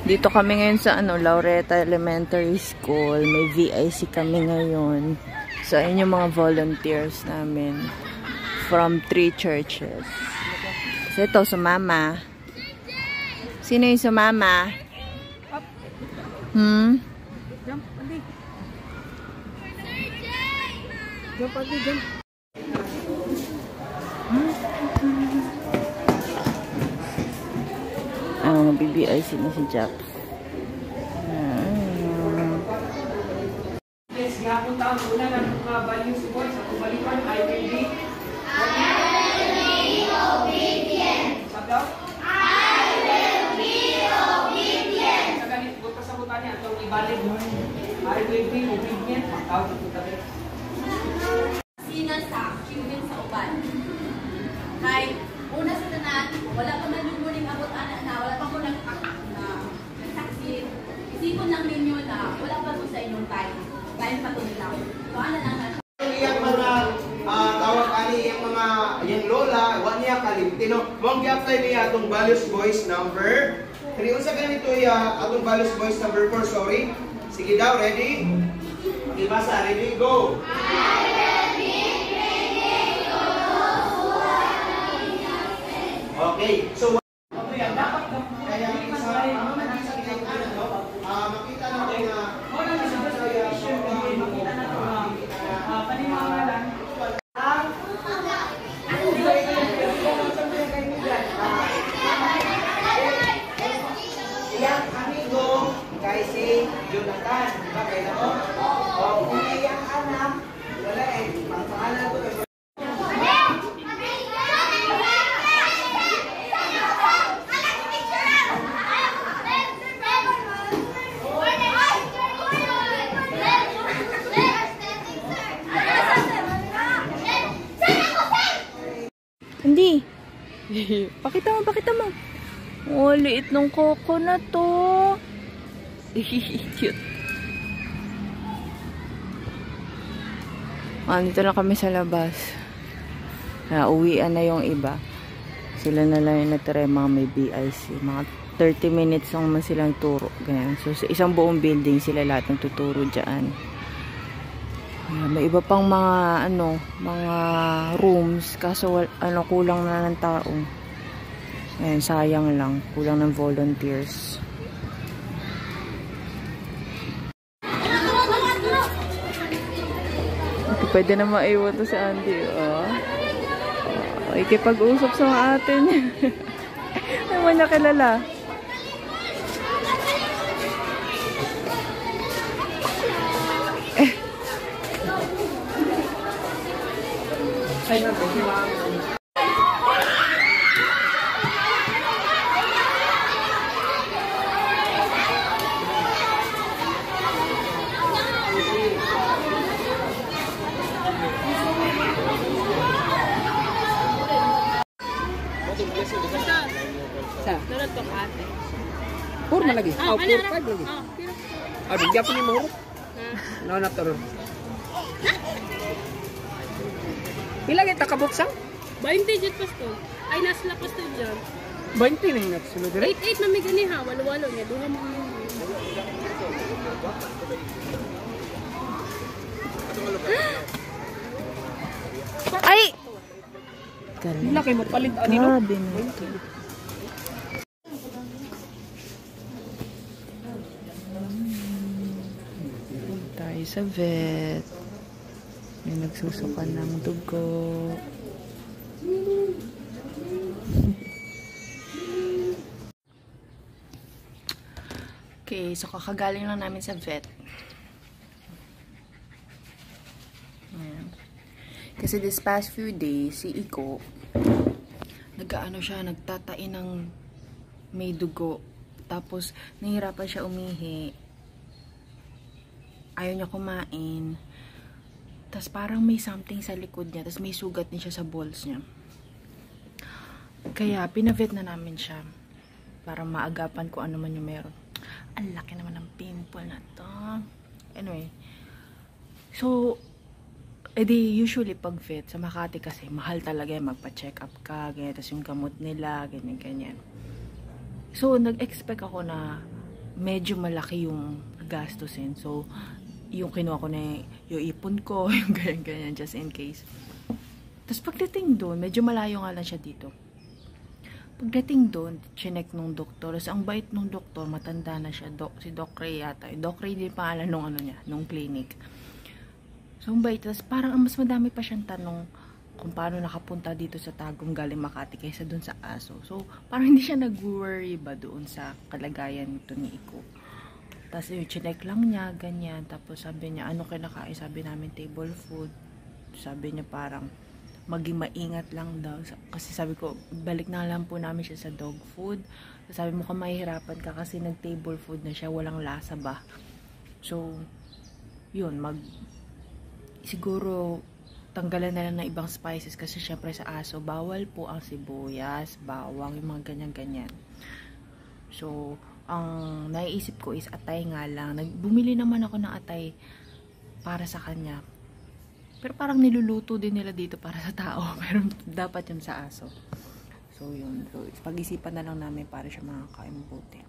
Dito kami ngayon sa Laureta Elementary School. May VIC kami ngayon. So, ayun yung mga volunteers namin from 3 churches. So, ito, sumama. Sino yung sumama? Jump, Andi. Jump, Andi, jump. BBIC na si Japs. Yes, nga kung taon una ng mga values ko sa kubalikan, I will be obedient. Sabi I will be obedient. Sa ganit, buta sa buta niya, itong ibalik mo. I will be obedient. Matawag ito tabi. Sina sa children sa uban. Kay, una sa tanan, wala pa man yung muling abot anak na, wala pa ko nagsaksi. Isipon lang ninyo na wala pa po sa inyong time. Time pa ito nila. So, ano lang na? Yung mga tawag ani, yung mga yung lola, wala niya kalimtino. Mong gi-apply niya atong values voice number 3. Unsa ganito atong values voice number 4, sorry. Sige daw, ready? Ibasa, ready, go! Okay, so dapat kaya makita natin na panimawalan ang iyang amigo kay si Jonathan, diba kayo na mo? O kung iyang anak, wala pangpangalan ko Hindi. Pakita mo. Oh, liit ng koko na to. Cute. Dito na kami sa labas. Uwian na yung iba. Sila na lang yung natira, mga may BIC. Mga 30 minutes lang man silang turo. Ganyan. So, sa isang buong building sila lahat ng tuturo dyan. May iba pang mga mga rooms kaso kulang na ng tao. Ayan, sayang lang, kulang ng volunteers. Pwede na maiwan to si Andy, ikipag-usap sa mga ate niya. Naman niya kilala. Pur man lagi. Pur 5 lagi. Bigyan po ni mo. No, not to. Pila kita kabuksan? 20 jet pasto. Ay nasla pasto dyan. 20 na hinat sulod dire. 8 na may gani ha, walo-walo niya. Duha mo. Ay! Wala kayo mapalit anino. Grabe na ito. Tayo sa vet. May nagsusukan ng dugo. Okay, so kakagaling lang namin sa vet. Ayan. Kasi this past few days, si Iko, nagtatain ng may dugo. Tapos, nahihirapan siya umihi. Ayaw niya kumain. Tapos parang may something sa likod niya. Tapos may sugat din siya sa balls niya. Kaya pinavet na namin siya. Para maagapan ko ano man yung meron. Ang laki naman ng pimple na to. Anyway. So, usually pag vet, sa Makati kasi, mahal talaga yung magpa-check up ka. Ganyan. Tapos yung gamot nila, ganyan, ganyan. So, nag-expect ako na medyo malaki yung gastusin. So, yung kinuha ko na yung ipon ko, yung ganyan-ganyan, just in case. Tapos pagdating doon, medyo malayo nga lang siya dito. Pagdating doon, chinek nung doktor. Tapos ang bait nung doktor, matanda na siya. Si Doc Ray yata. Doc Ray din pangalan nung ano niya, nung clinic. So, ang bait. Tapos parang mas madami pa siyang tanong kung paano nakapunta dito sa Tagum galing Makati kaysa doon sa Aso. So, parang hindi siya nag-worry ba doon sa kalagayan nito ni Iko. Tapos yung chinek lang niya, ganyan. Tapos sabi niya, ano kinakain? Sabi namin table food. Sabi niya parang maging maingat lang daw. Kasi sabi ko, balik na lang po namin siya sa dog food. Sabi mo, mahihirapan ka kasi nag-table food na siya, walang lasa ba? So, yun, siguro, tanggalan na lang ng ibang spices kasi syempre sa Aso, bawal po ang sibuyas, bawang, yung mga ganyan-ganyan. So, ang naiisip ko is atay nga lang. Bumili naman ako ng atay para sa kanya. Pero parang niluluto din nila dito para sa tao. Pero dapat yun sa Aso. So, yun. So, pag-isipan na lang namin para siya makakain mabuti.